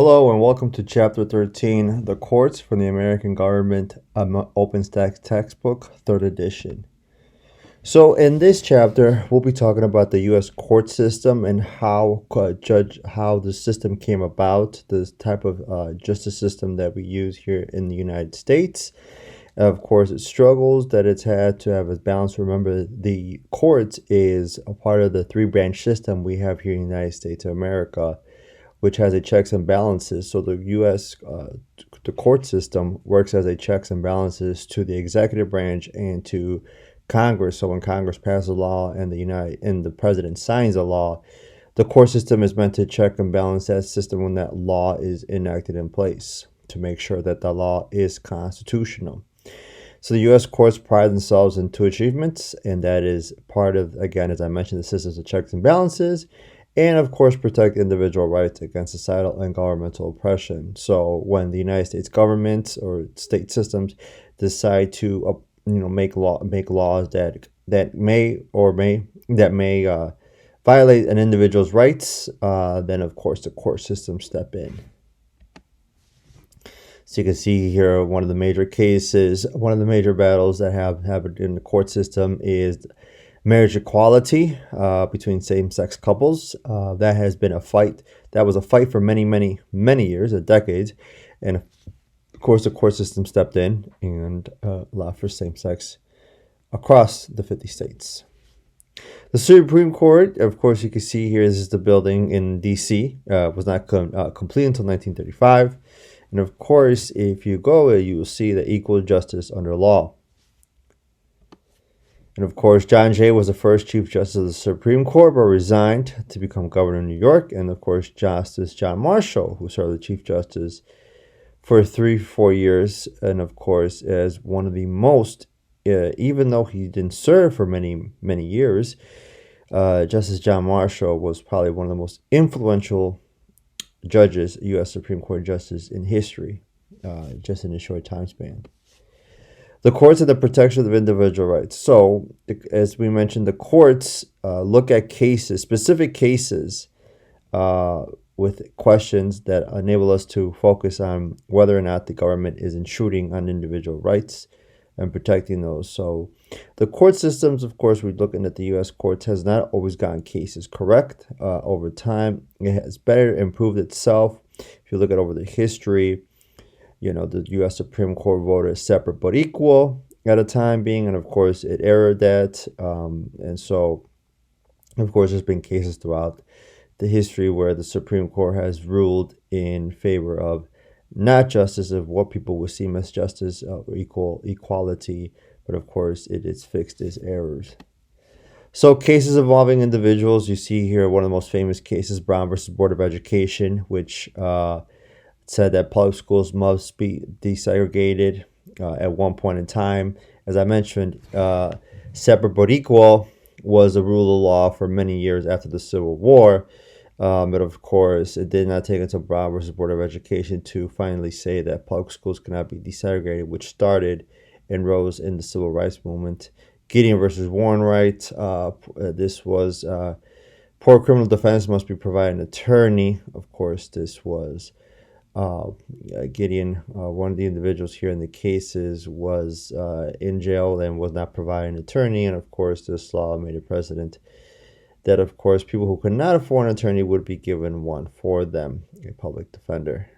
Hello and welcome to Chapter 13, The Courts from the American Government, Open Stax Textbook, 3rd edition. So in this chapter, we'll be talking about the U.S. court system and how the system came about, this type of justice system that we use here in the United States. Of course, its struggles that it's had to have its balance. Remember, the courts is a part of the three-branch system we have here in the United States of America, which has a checks and balances. So the U.S. The court system works as a checks and balances to the executive branch and to Congress. So when Congress passes a law and the president signs a law, the court system is meant to check and balance that system when that law is enacted in place to make sure that the law is constitutional. So the U.S. courts pride themselves in two achievements, and that is part of, again, as I mentioned, the systems of checks and balances, and of course protect individual rights against societal and governmental oppression. So when the United States government or state systems decide to make laws that may violate an individual's rights, then of course the court systems step in. So you can see here one of the major battles that have happened in the court system is marriage equality between same-sex couples. That has been a fight. That was a fight for many, many, many years, decades. And of course, the court system stepped in and allowed for same-sex across the 50 states. The Supreme Court, of course, you can see here, this is the building in D.C. Was not complete until 1935. And of course, if you go, you will see the equal justice under law. And of course, John Jay was the first Chief Justice of the Supreme Court, but resigned to become governor of New York. And of course, Justice John Marshall, who served as Chief Justice for 3-4 years. And of course, as one of the most, even though he didn't serve for many, many years, Justice John Marshall was probably one of the most influential judges, U.S. Supreme Court justice in history, just in a short time span. The courts are the protection of individual rights. So, as we mentioned, the courts look at specific cases, with questions that enable us to focus on whether or not the government is intruding on individual rights and protecting those. So, the court systems, of course, we're looking at the U.S. courts, has not always gotten cases correct over time. It has better improved itself. If you look at over the history, the U.S. Supreme Court voted separate but equal at a time being, and of course it erred that. And so, of course, there's been cases throughout the history where the Supreme Court has ruled in favor of not justice of what people would seem as justice or equality, but of course it is fixed as errors. So cases involving individuals, you see here one of the most famous cases, Brown versus Board of Education, which said that public schools must be desegregated at one point in time. As I mentioned, separate but equal was the rule of law for many years after the Civil War. But of course, it did not take until Brown versus Board of Education to finally say that public schools cannot be desegregated, which started and rose in the Civil Rights Movement. Gideon versus Warren Wright, this was poor criminal defense must be provided an attorney. Of course, this was Gideon, one of the individuals here in the cases, was in jail and was not providing an attorney. And of course, this law made a precedent that, of course, people who could not afford an attorney would be given one for them, a public defender.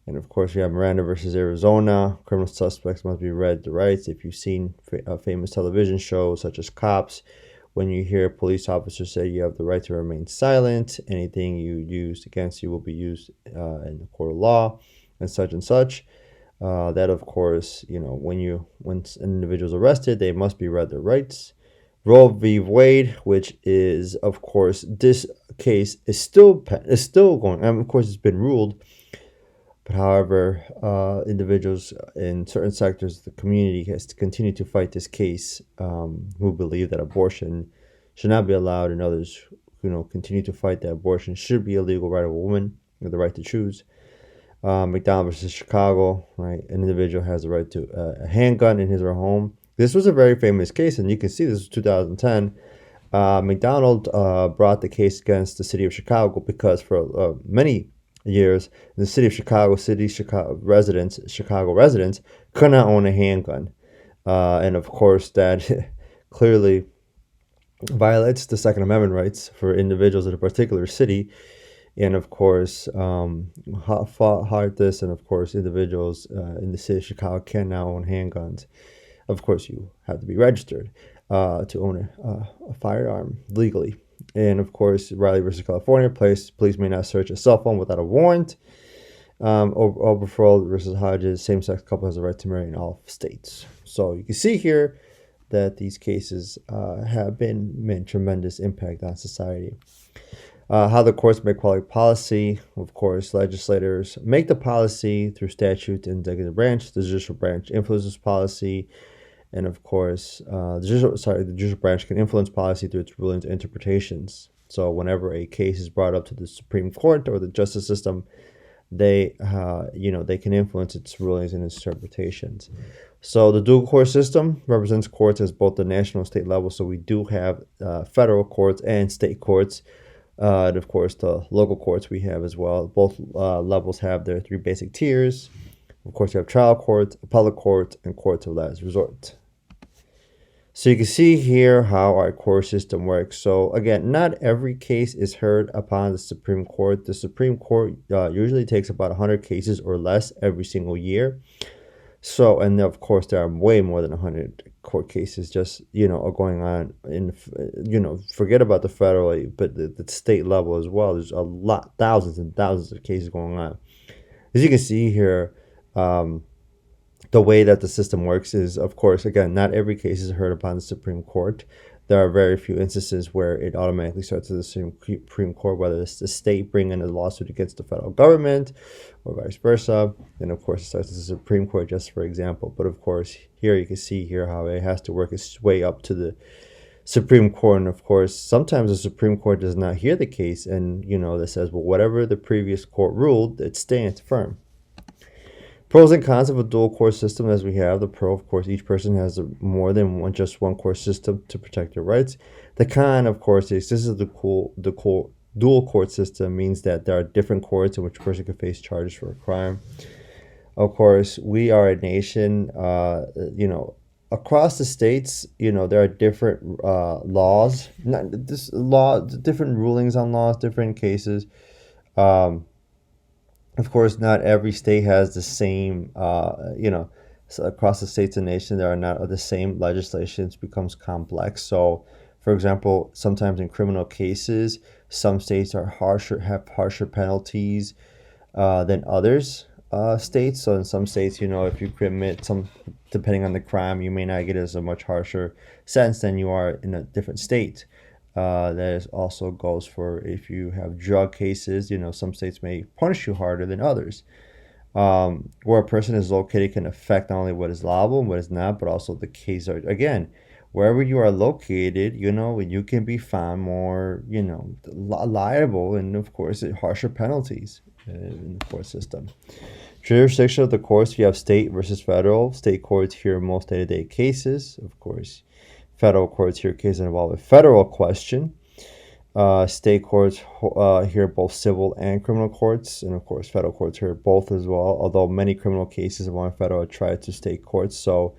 And of course, we have Miranda versus Arizona. Criminal suspects must be read the rights. If you've seen famous television shows such as Cops, when you hear police officers say you have the right to remain silent, anything you used against you will be used in the court of law, and such and such. That, of course, when an individual is arrested, they must be read their rights. Roe v. Wade, which is, of course, this case is still going. And of course, it's been ruled. But however, individuals in certain sectors of the community has to continue to fight this case, who believe that abortion should not be allowed, and others, continue to fight that abortion should be a legal right of a woman with the right to choose. McDonald versus Chicago, right? An individual has the right to a handgun in his or her home. This was a very famous case, and you can see this was 2010. McDonald brought the case against the city of Chicago because for many years, in the city of Chicago, Chicago residents could not own a handgun. And of course, that clearly violates the Second Amendment rights for individuals in a particular city. And of course, fought this, and of course, individuals in the city of Chicago can now own handguns. Of course, you have to be registered to own a firearm legally. And of course, Riley versus California, police may not search a cell phone without a warrant. Obergefell versus Hodges, same-sex couple has a right to marry in all states. So you can see here that these cases have made tremendous impact on society. How the courts make public policy. Of course, legislators make the policy through statute and executive branch. The judicial branch influences policy. And of course, the judicial branch can influence policy through its rulings and interpretations. So whenever a case is brought up to the Supreme Court or the justice system, they can influence its rulings and its interpretations. So the dual court system represents courts as both the national and state level. So we do have federal courts and state courts. And of course, the local courts we have as well. Both levels have their three basic tiers. Of course, you have trial courts, appellate courts, and courts of last resort. So you can see here how our court system works. So again, not every case is heard upon the Supreme Court. The Supreme Court usually takes about 100 cases or less every single year. So, and of course, there are way more than 100 court cases just, are going on in, forget about the federal, but the state level as well. There's a lot, thousands and thousands of cases going on. As you can see here, the way that the system works is, of course, again, not every case is heard upon the Supreme Court. There are very few instances where it automatically starts at the Supreme Court, whether it's the state bringing a lawsuit against the federal government or vice versa. And of course, it starts at the Supreme Court, just for example. But of course, here you can see here how it has to work its way up to the Supreme Court. And of course, sometimes the Supreme Court does not hear the case and, that says, well, whatever the previous court ruled, it stands firm. Pros and cons of a dual court system, as we have. The pro, of course, each person has more than one court system to protect their rights. The con, of course, is this is the dual court system means that there are different courts in which a person can face charges for a crime. Of course, we are a nation, across the states, there are different laws, different rulings on laws, different cases. Of course, not every state has the same, so across the states and nation, there are not the same legislations becomes complex. So, for example, sometimes in criminal cases, some states have harsher penalties than others states. So in some states, if you commit depending on the crime, you may not get as a much harsher sentence than you are in a different state. That also goes for if you have drug cases. Some states may punish you harder than others. Where a person is located can affect not only what is liable and what is not, but also the case. Again, wherever you are located, you can be found more, liable, and of course, harsher penalties in the court system. Jurisdiction of the courts, you have state versus federal. State courts hear most day-to-day cases, of course. Federal courts hear cases involve a federal question. State courts hear both civil and criminal courts, and of course, federal courts hear both as well. Although many criminal cases involving federal are tried to state courts, so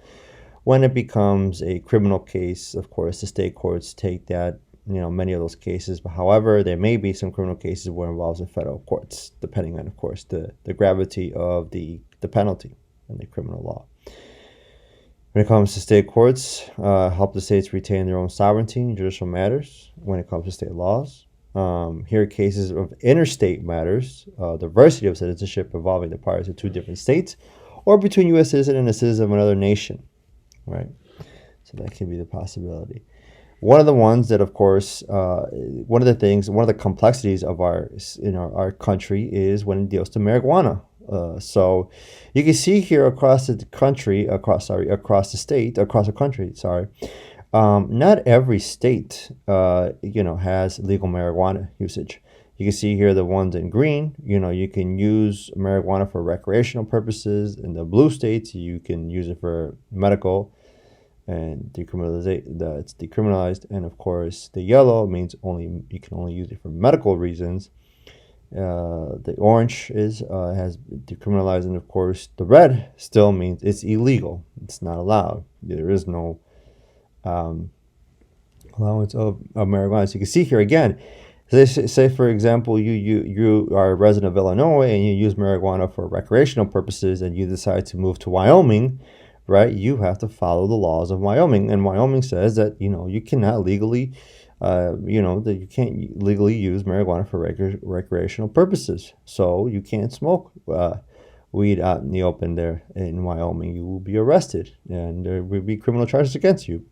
when it becomes a criminal case, of course, the state courts take that. Many of those cases. But however, there may be some criminal cases where it involves the federal courts, depending on, of course, the gravity of the penalty in the criminal law. When it comes to state courts, help the states retain their own sovereignty in judicial matters. When it comes to state laws, hear cases of interstate matters, diversity of citizenship involving the parties of two different states, or between U.S. citizen and a citizen of another nation, right? So that can be the possibility. One of the ones that, of course, one of the complexities of our country is when it deals to marijuana. So you can see here across the country, across the country, not every state, has legal marijuana usage. You can see here the ones in green, you can use marijuana for recreational purposes. In the blue states, you can use it for medical and it's decriminalized. And of course, the yellow means you can only use it for medical reasons. The orange is has decriminalized, and of course the red still means it's illegal. It's not allowed. There is no allowance of marijuana. So you can see here again. Say for example, you are a resident of Illinois and you use marijuana for recreational purposes, and you decide to move to Wyoming, right? You have to follow the laws of Wyoming, and Wyoming says that you cannot legally, that you can't legally use marijuana for recreational purposes. So you can't smoke weed out in the open there in Wyoming. You will be arrested, and there will be criminal charges against you.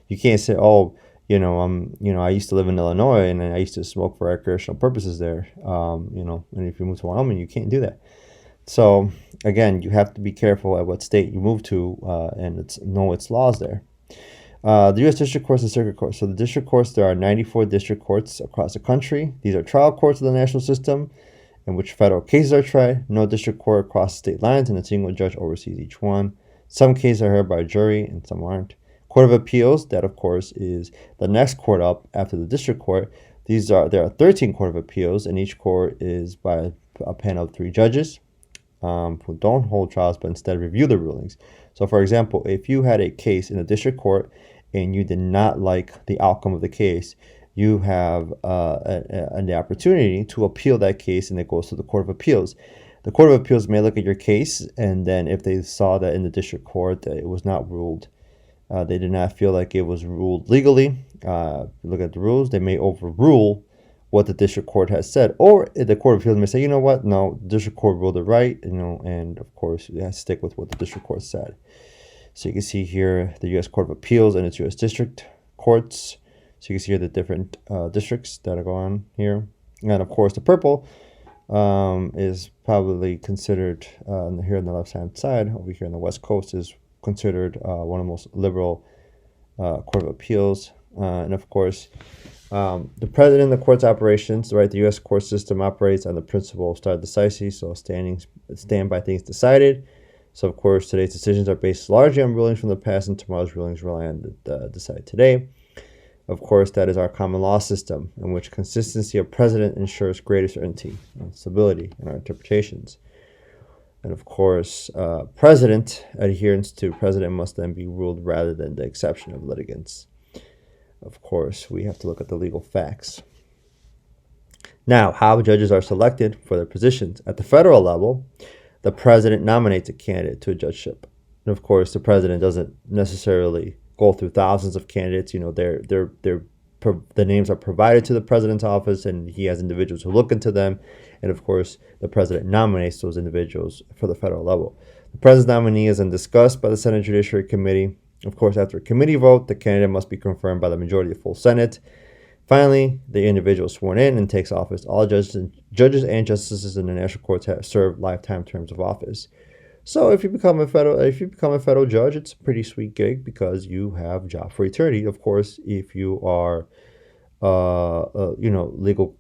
You can't say, oh, I used to live in Illinois and I used to smoke for recreational purposes there. And if you move to Wyoming, you can't do that. So again, you have to be careful at what state you move to, and know its laws there. The U.S. District Courts and Circuit Courts. So the district courts, there are 94 district courts across the country. These are trial courts of the national system in which federal cases are tried. No district court crosses state lines, and a single judge oversees each one. Some cases are heard by a jury and some aren't. Court of Appeals, that of course is the next court up after the district court. There are 13 Court of Appeals, and each court is by a panel of 3 judges who don't hold trials but instead review the rulings. So for example, if you had a case in a district court and you did not like the outcome of the case, you have the opportunity to appeal that case, and it goes to the Court of Appeals. The Court of Appeals may look at your case, and then if they saw that in the district court that it was not ruled, they did not feel like it was ruled legally. Look at the rules. They may overrule what the district court has said, or the Court of Appeals may say, you know what, no, the district court ruled it right, and of course you have to stick with what the district court said. So you can see here the U.S. Court of Appeals and its U.S. district courts. So you can see here the different districts that are going on here, and of course the purple is probably considered here on the left hand side over here on the West Coast is considered one of the most liberal Court of Appeals. And of course, the president of the court's operations, right? The U.S. court system operates on the principle of stare decisis, so stand by things decided. So of course, today's decisions are based largely on rulings from the past, and tomorrow's rulings rely on the decide today. Of course, that is our common law system, in which consistency of precedent ensures greater certainty and stability in our interpretations. And of course, adherence to precedent must then be ruled rather than the exception of litigants. Of course, we have to look at the legal facts. Now, how judges are selected for their positions. At the federal level, the president nominates a candidate to a judgeship. And of course, the president doesn't necessarily go through thousands of candidates. The names are provided to the president's office, and he has individuals who look into them. And of course, the president nominates those individuals for the federal level. The president's nominee is then discussed by the Senate Judiciary Committee. Of course, after a committee vote, the candidate must be confirmed by the majority of the full Senate. Finally, the individual is sworn in and takes office. All judges and justices in the national courts have served lifetime terms of office. So if you become a federal judge, it's a pretty sweet gig because you have job for eternity. Of course, if you are legal,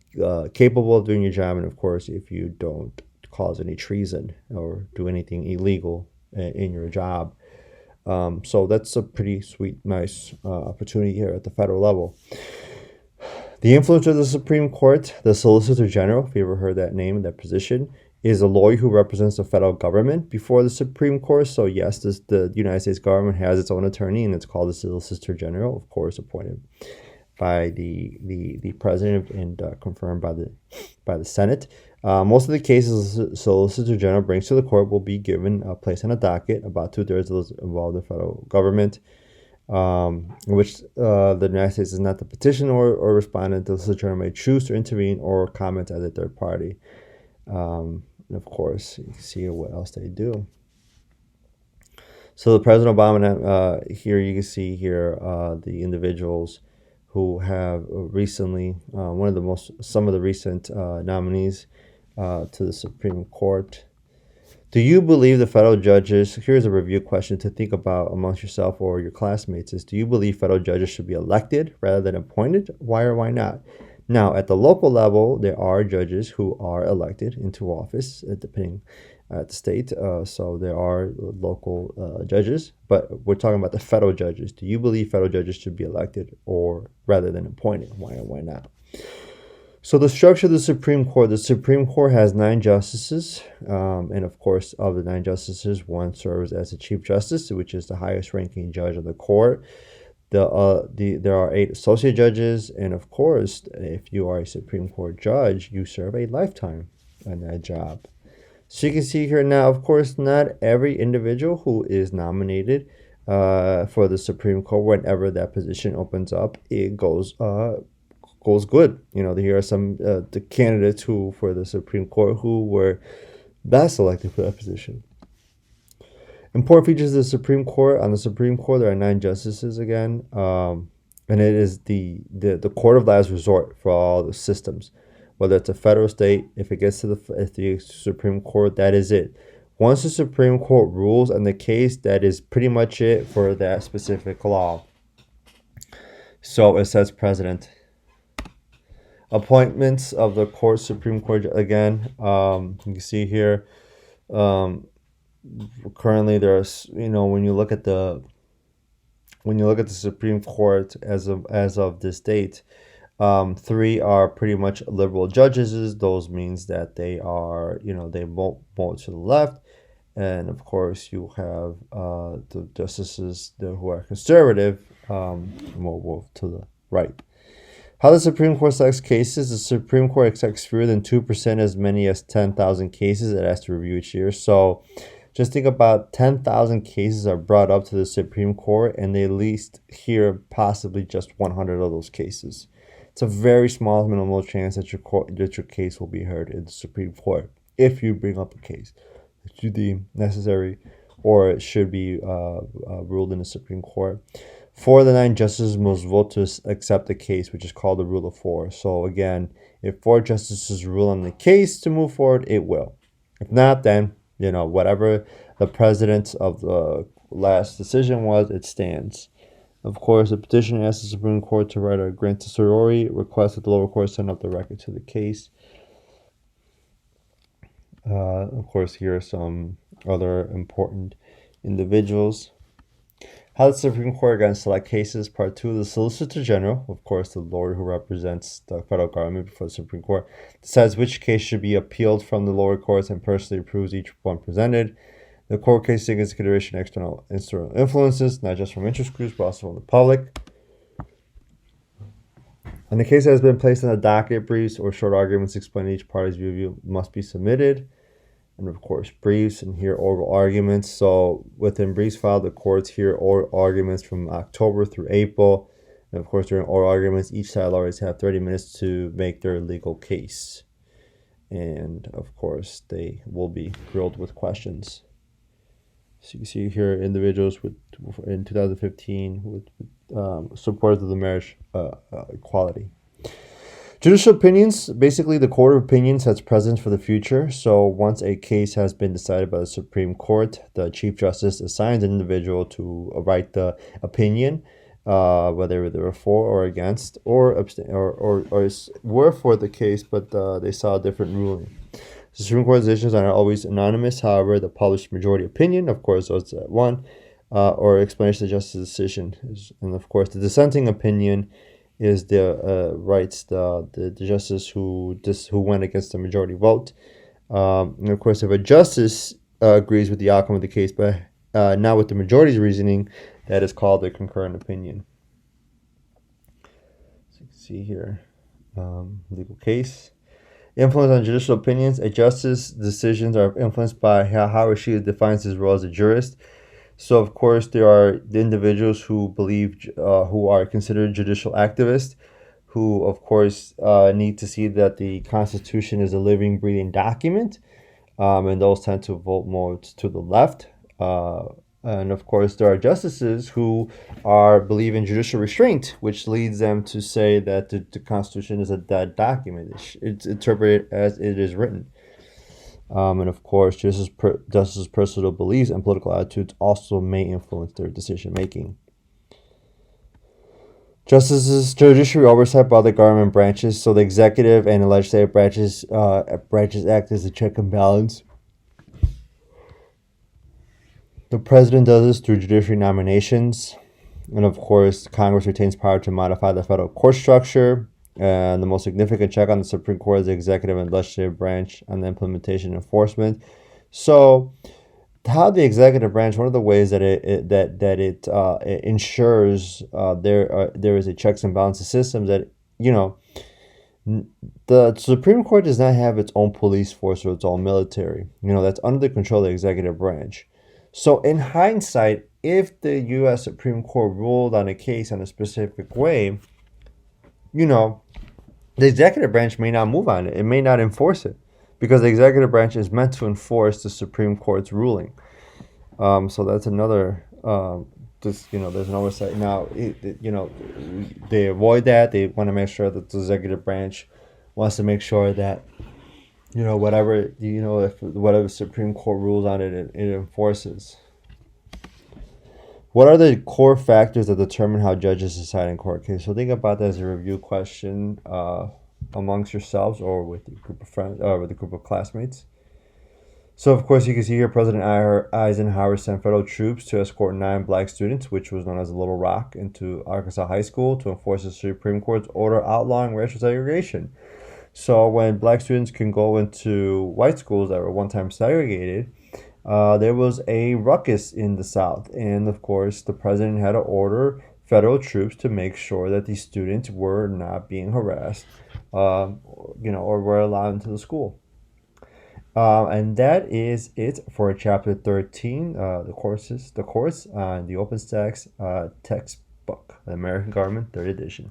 capable of doing your job, and of course, if you don't cause any treason or do anything illegal in your job. So that's a pretty sweet, nice opportunity here at the federal level. The influence of the Supreme Court, the Solicitor General, if you ever heard that name, that position, is a lawyer who represents the federal government before the Supreme Court. So yes, the United States government has its own attorney, and it's called the Solicitor General, of course, appointed by the president and confirmed by the Senate. Most of the cases the Solicitor General brings to the court will be given a place on a docket. About 2/3 of those involve the federal government, which the United States is not the petitioner or respondent. The Solicitor General may choose to intervene or comment as a third party. And of course, you can see what else they do. So the President Obama, here you can see here the individuals who have recently, some of the recent nominees to the Supreme Court. Do you believe the federal judges, here's a review question to think about amongst yourself or your classmates, is do you believe federal judges should be elected rather than appointed? Why or why not? Now, at the local level, there are judges who are elected into office, depending at the state. So there are local judges, but we're talking about the federal judges. Do you believe federal judges should be elected or rather than appointed? Why or why not? So the structure of the Supreme Court has 9 justices, and of course, of the 9 justices, one serves as the Chief Justice, which is the highest ranking judge of the court. There are 8 associate judges, and of course, if you are a Supreme Court judge, you serve a lifetime on that job. So you can see here now, of course, not every individual who is nominated for the Supreme Court, whenever that position opens up, it goes good. Here are some the candidates who for the Supreme Court who were best selected for that position. Important features of the Supreme Court. On the Supreme Court, there are 9 justices again, and it is the court of last resort for all the systems, whether it's a federal, state. If it gets to the Supreme Court, that is it. Once the Supreme Court rules on the case, that is pretty much it for that specific law. So it says precedent. Appointments of the Supreme Court again. You can see here. Currently, there's when you look at the Supreme Court as of this date, 3 are pretty much liberal judges. Those means that they are they won't vote to the left, and of course you have the justices who are conservative, will to the right. How the Supreme Court selects cases. The Supreme Court accepts fewer than 2%, as many as 10,000 cases it has to review each year. So just think about 10,000 cases are brought up to the Supreme Court, and they at least hear possibly just 100 of those cases. It's a very small, minimal chance that your case will be heard in the Supreme Court if you bring up a case that you deem necessary or it should be ruled in the Supreme Court. 4 of the 9 justices must vote to accept the case, which is called the rule of 4. So again, if 4 justices rule on the case to move forward, it will. If not, then whatever the precedent of the last decision was, it stands. Of course, the petitioner asks the Supreme Court to write or grant certiorari, request that the lower court send up the record to the case. Of course, here are some other important individuals. How the Supreme Court again select cases. Part 2, the Solicitor General, of course, the lawyer who represents the federal government before the Supreme Court, decides which case should be appealed from the lower courts and personally approves each one presented. The court case takes into consideration external influences, not just from interest groups, but also from the public. And the case that has been placed on the docket, briefs or short arguments explaining each party's view must be submitted. And of course, briefs and hear oral arguments. So within briefs filed, the courts hear oral arguments from October through April. And of course, during oral arguments, each side always have 30 minutes to make their legal case. And of course, they will be grilled with questions. So you can see here individuals in 2015 with supporters of the marriage equality. Judicial opinions. Basically, the Court of Opinions has precedence for the future. So once a case has been decided by the Supreme Court, the Chief Justice assigns an individual to write the opinion, whether they were for or against, or abstain, or were for the case, but they saw a different ruling. The Supreme Court decisions are not always anonymous. However, the published majority opinion, of course, was that one, or explanation of the justice's decision, and of course, the dissenting opinion is the justice who went against the majority vote. And of course, if a justice agrees with the outcome of the case, but not with the majority's reasoning, that is called a concurrent opinion. So you can see here, legal case. Influence on judicial opinions. A justice's decisions are influenced by how or she defines his role as a jurist. So, of course, there are the individuals who who are considered judicial activists, who, of course, need to see that the Constitution is a living, breathing document, and those tend to vote more to the left. And, of course, there are justices who believe in judicial restraint, which leads them to say that the Constitution is a dead document. It's interpreted as it is written. And of course, justices' personal beliefs and political attitudes also may influence their decision making. Judiciary oversight by the government branches. So the executive and the legislative branches act as a check and balance. The president does this through judiciary nominations. And of course, Congress retains power to modify the federal court structure. And the most significant check on the Supreme Court is the executive and legislative branch on the implementation and enforcement. So, how the executive branch, one of the ways that it ensures there is a checks and balances system that you know the Supreme Court does not have its own police force or its own military. That's under the control of the executive branch. So, in hindsight, if the U.S. Supreme Court ruled on a case in a specific way, you know, the executive branch may not move on it. It may not enforce it because the executive branch is meant to enforce the Supreme Court's ruling. So that's another. There's an oversight now. They avoid that. They want to make sure that the executive branch wants to make sure that whatever if whatever Supreme Court rules on it, it enforces. What are the core factors that determine how judges decide in court cases? So think about that as a review question amongst yourselves or with a group of friends or with a group of classmates. So, of course, you can see here President Eisenhower sent federal troops to escort 9 black students, which was known as the Little Rock, into Arkansas High School to enforce the Supreme Court's order outlawing racial segregation. So when black students can go into white schools that were one time segregated, there was a ruckus in the South. And, of course, the president had to order federal troops to make sure that these students were not being harassed, or were allowed into the school. And that is it for chapter 13, the course on the Open Stax textbook, the American Government, 3rd edition.